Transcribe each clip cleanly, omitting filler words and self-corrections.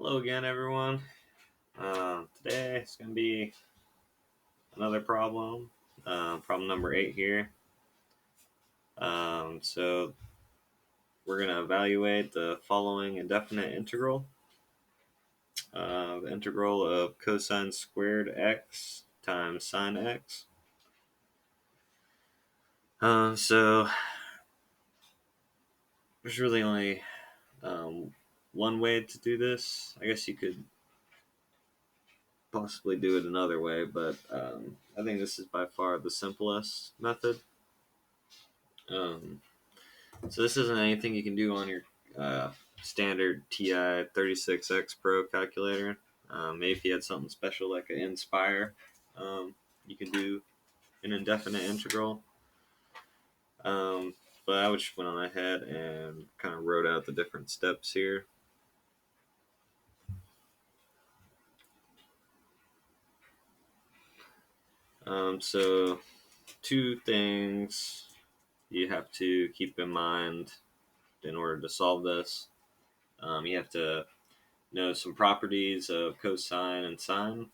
Hello again, everyone. Today it's going to be another problem. Problem number 8 here. So we're going to evaluate the following indefinite integral. The integral of cosine squared x times sine x. So there's really only one way to do this. I guess you could possibly do it another way, but I think this is by far the simplest method. So this isn't anything you can do on your standard TI 36X Pro calculator. Maybe if you had something special like an Inspire, you can do an indefinite integral. But I just went on ahead and kind of wrote out the different steps here. So two things you have to keep in mind in order to solve this. You have to know some properties of cosine and sine.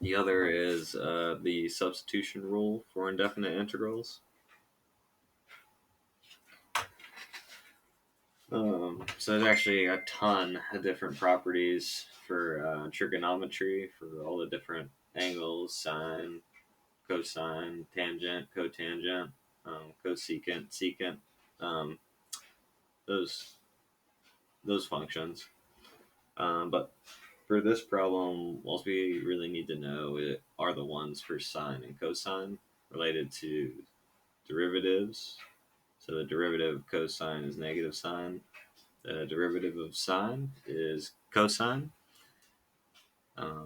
The other is the substitution rule for indefinite integrals. So there's actually a ton of different properties for trigonometry for all the different angles, sine, cosine, tangent, cotangent, cosecant, secant, um, those functions. But for this problem, all we really need to know are the ones for sine and cosine related to derivatives. So the derivative of cosine is negative sine. The derivative of sine is cosine.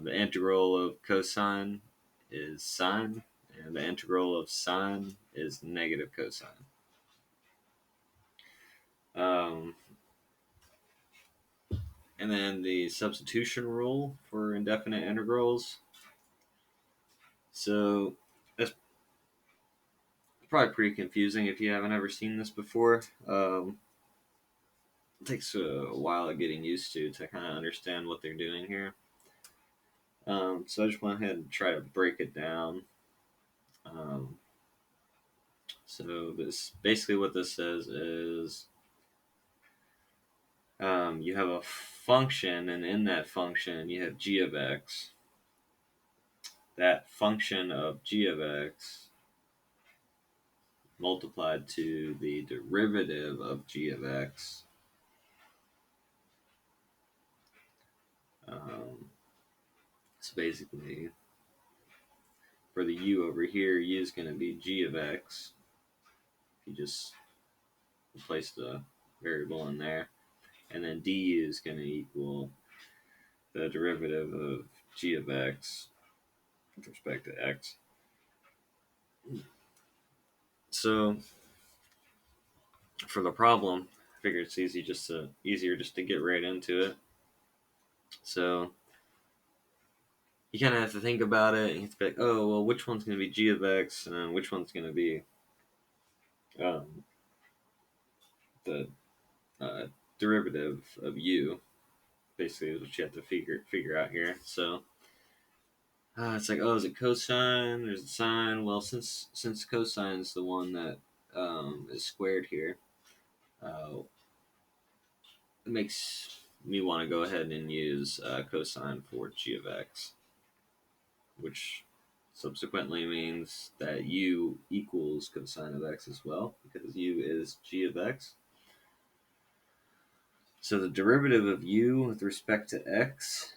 The integral of cosine is sine. And the integral of sine is negative cosine. And then the substitution rule for indefinite integrals. So that's probably pretty confusing if you haven't ever seen this before. It takes a while of getting used to kind of understand what they're doing here. So I just went ahead and try to break it down. So this basically what this says is you have a function, and in that function you have g of x. That function of g of x multiplied to the derivative of g of x. So basically, for the u over here, u is going to be g of x. You just place the variable in there. And then du is going to equal the derivative of g of x with respect to x. So for the problem, I figured it's easier just to get right into it. So you kind of have to think about it, and you have to be like, oh, well, which one's going to be g of x, and then which one's going to be the derivative of u. Basically, is what you have to figure out here. So it's like, oh, is it cosine? There's a sine. Well, since cosine is the one that is squared here, it makes me want to go ahead and use cosine for g of x, which subsequently means that u equals cosine of x as well, because u is g of x. So the derivative of u with respect to x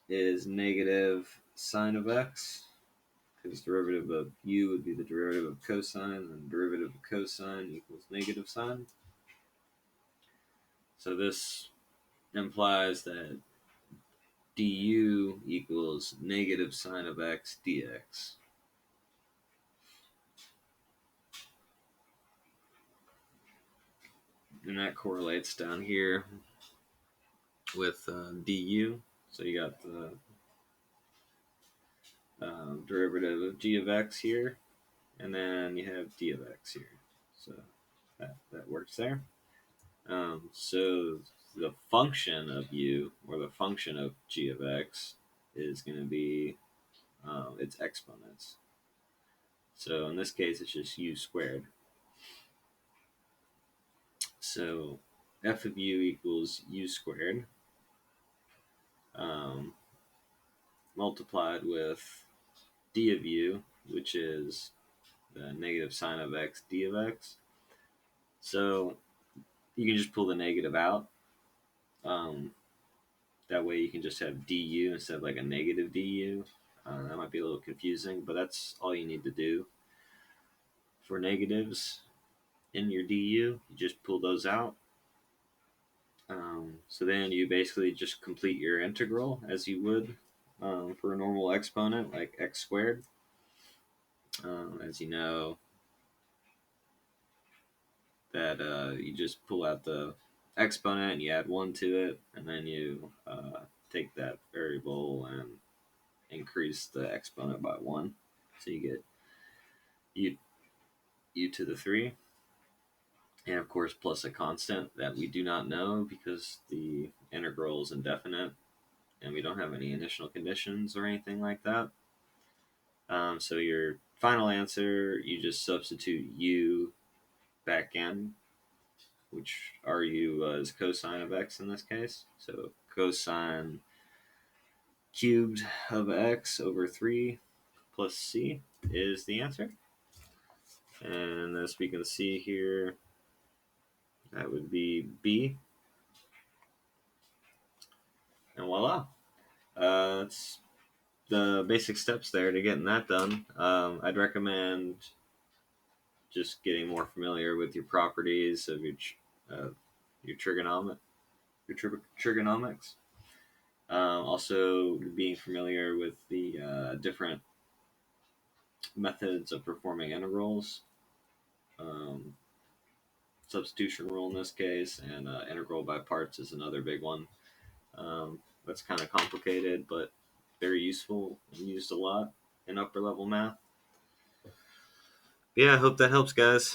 is negative sine of x, because derivative of u would be the derivative of cosine, and the derivative of cosine equals negative sine. So this implies that du equals negative sine of x dx. And that correlates down here with du. So you got the derivative of g of x here, and then you have d of x here. So that works there. So the function of u, or the function of g of x, is going to be its exponents. So in this case, it's just u squared. So f of u equals u squared um, multiplied with d of u, which is the negative sine of x d of x. So you can just pull the negative out. Um, that way you can just have du instead of like a negative du. That might be a little confusing, but that's all you need to do for negatives in your du. You just pull those out. So then you basically just complete your integral as you would for a normal exponent like x squared. As you know, that you just pull out the exponent and you add 1 to it, and then you take that variable and increase the exponent by 1. So you get u to the 3. And of course, plus a constant that we do not know because the integral is indefinite and we don't have any initial conditions or anything like that. So your final answer, you just substitute u back in, which RU is cosine of x in this case. So cosine cubed of x over 3 plus c is the answer. And as we can see here, that would be B. And voila. That's the basic steps there to getting that done. I'd recommend just getting more familiar with your properties of your trigonomics. Also, being familiar with the different methods of performing integrals, um, substitution rule in this case, and integral by parts is another big one. That's kind of complicated, but very useful and used a lot in upper level math. Yeah, I hope that helps, guys.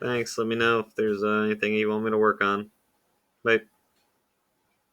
Thanks. Let me know if there's anything you want me to work on. Bye.